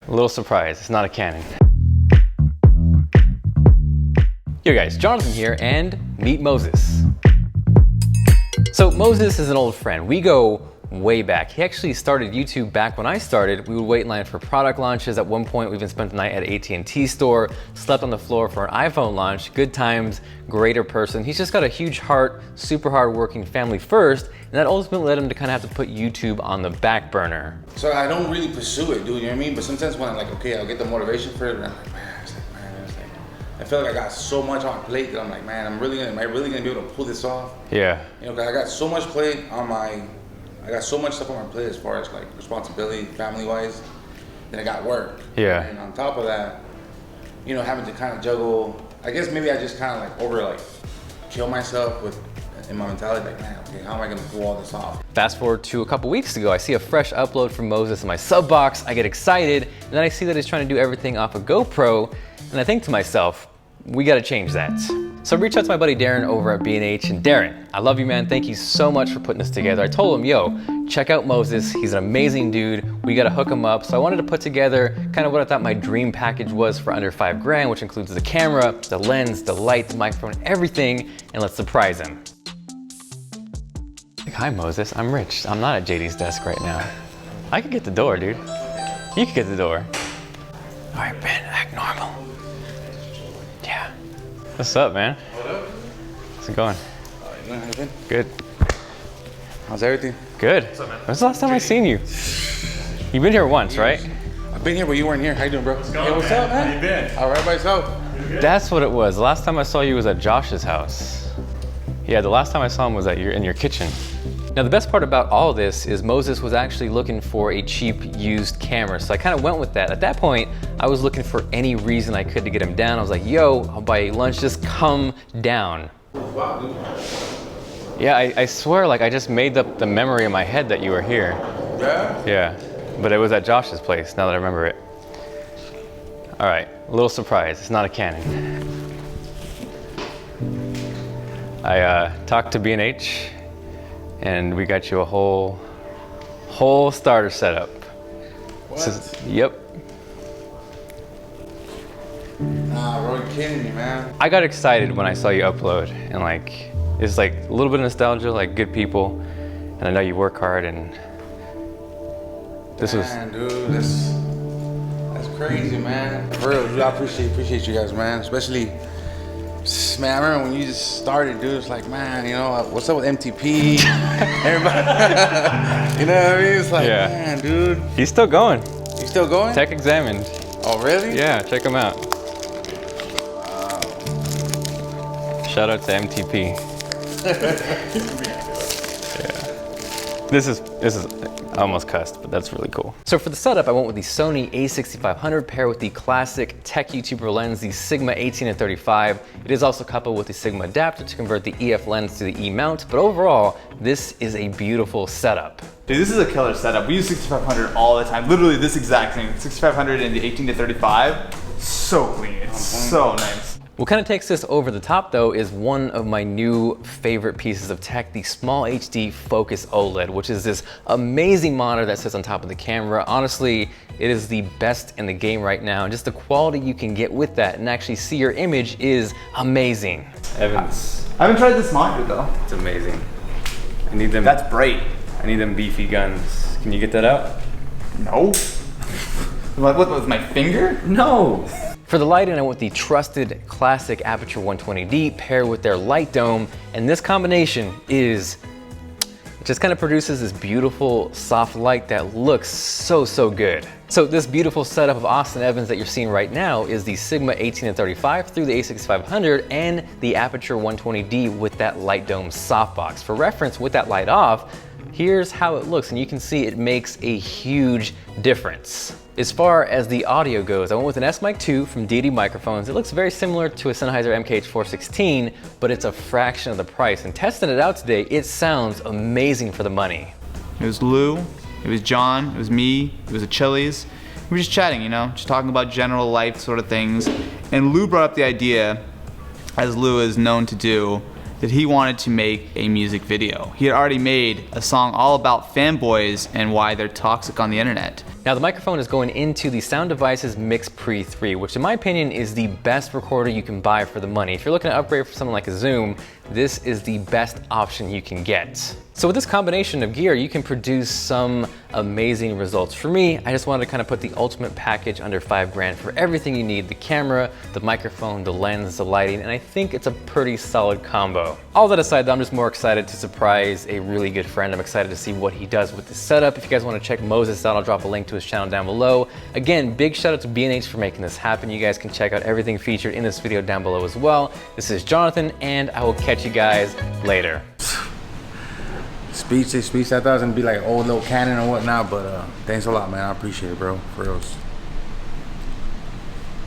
A little surprise, it's not a Canon. Yo guys, Jonathan here, and meet Moses. So Moses is an old friend. We go way back. He actually started YouTube back when I started. We would wait in line for product launches. At one point, we even spent the night at AT&T store, slept on the floor for an iPhone launch. Good times, greater person. He's just got a huge heart, super hardworking, family first, and that ultimately led him to kind of have to put YouTube on the back burner. So I don't really pursue it, dude, you know what I mean? But sometimes when I'm like, okay, I'll get the motivation for it, and I'm like, man, I feel like I got so much on my plate that I'm like, man, am I really gonna be able to pull this off? Yeah. You know, 'cause I got so much I got so much stuff on my plate as far as like responsibility, family-wise. Then I got work. Yeah. And on top of that, you know, having to kind of juggle. I guess maybe I just kind of kill myself in my mentality, like, man, okay, how am I gonna pull all this off? Fast forward to a couple weeks ago, I see a fresh upload from Moses in my sub box. I get excited, and then I see that he's trying to do everything off a GoPro, and I think to myself, we gotta change that. So I reached out to my buddy Darren over at B&H, and Darren, I love you, man. Thank you so much for putting this together. I told him, yo, check out Moses. He's an amazing dude. We gotta hook him up. So I wanted to put together kind of what I thought my dream package was for under $5 grand, which includes the camera, the lens, the light, the microphone, everything, and let's surprise him. Like, hi Moses, I'm Rich. I'm not at JD's desk right now. I could get the door, dude. You could get the door. All right, Ben, act normal. Yeah. What's up, man? What up? How's it going? You know how you been? Good. How's everything? Good. What's up, man? When's the last time I seen you? You've been here once, right? I've been here, but you weren't here. How you doing, bro? What's going Hey, what's up, man? How you been? All right by yourself? That's what it was. The last time I saw you was at Josh's house. Yeah, the last time I saw him was in your kitchen. Now the best part about all this is Moses was actually looking for a cheap used camera. So I kind of went with that. At that point, I was looking for any reason I could to get him down. I was like, yo, I'll buy you lunch, just come down. Wow, dude. Yeah, I swear, like I just made up the memory in my head that you were here. Yeah? Yeah, but it was at Josh's place, now that I remember it. All right, a little surprise, it's not a Canon. I talked to B&H, and we got you a whole starter setup. What? Yep. Nah, bro, you're kidding me, man. I got excited when I saw you upload, and like, it's like a little bit of nostalgia, like good people, and I know you work hard, and this Man, dude, that's crazy, man. For real, dude, I appreciate you guys, man. Especially, man, I remember when you just started, dude. It's like, man, you know, what's up with MTP? Everybody, you know what I mean? It's like, Yeah. man, dude. He's still going. You still going? Tech Examined. Oh, really? Yeah, check him out. Shout out to MTP. Yeah. This is I almost cussed, but that's really cool. So for the setup, I went with the Sony a6500 paired with the classic tech YouTuber lens, the Sigma 18-35. It is also coupled with the Sigma adapter to convert the EF lens to the E mount, but overall, this is a beautiful setup. Dude, this is a killer setup. We use 6500 all the time. Literally this exact thing. 6500 and the 18-35. So clean. It's so nice. What kind of takes this over the top though is one of my new favorite pieces of tech, the Small HD Focus OLED, which is this amazing monitor that sits on top of the camera. Honestly, it is the best in the game right now. And just the quality you can get with that and actually see your image is amazing. Evans, I haven't tried this monitor though. it's amazing. I need them. That's bright. I need them beefy guns. Can you get that out? No. What, with my finger? No. For the lighting, I went with the trusted classic Aperture 120D paired with their light dome, and this combination it just kind of produces this beautiful soft light that looks so good. So this beautiful setup of Austin Evans that you're seeing right now is the Sigma 18-35 through the a6500 and the Aperture 120D with that light dome softbox. For reference, with that light off, here's how it looks, and you can see it makes a huge difference. As far as the audio goes, I went with an S-Mic 2 from D&D Microphones. It looks very similar to a Sennheiser MKH416, but it's a fraction of the price. And testing it out today, it sounds amazing for the money. It was Lou, it was John, it was me, it was a Chili's. We were just chatting, you know, just talking about general life sort of things. And Lou brought up the idea, as Lou is known to do, that he wanted to make a music video. He had already made a song all about fanboys and why they're toxic on the internet. Now the microphone is going into the Sound Devices Mix Pre 3, which in my opinion is the best recorder you can buy for the money. If you're looking to upgrade for something like a Zoom, this is the best option you can get. So with this combination of gear, you can produce some amazing results. For me, I just wanted to kind of put the ultimate package under $5 grand for everything you need: the camera, the microphone, the lens, the lighting, and I think it's a pretty solid combo. All that aside though, I'm just more excited to surprise a really good friend. I'm excited to see what he does with this setup. If you guys want to check Moses out, I'll drop a link to his channel down below. Again, big shout out to B&H for making this happen. You guys can check out everything featured in this video down below as well. This is Jonathan, and I will catch you guys later. Speech. I thought it was gonna be like old little Canon or whatnot, but thanks a lot, man. I appreciate it, bro. For reals.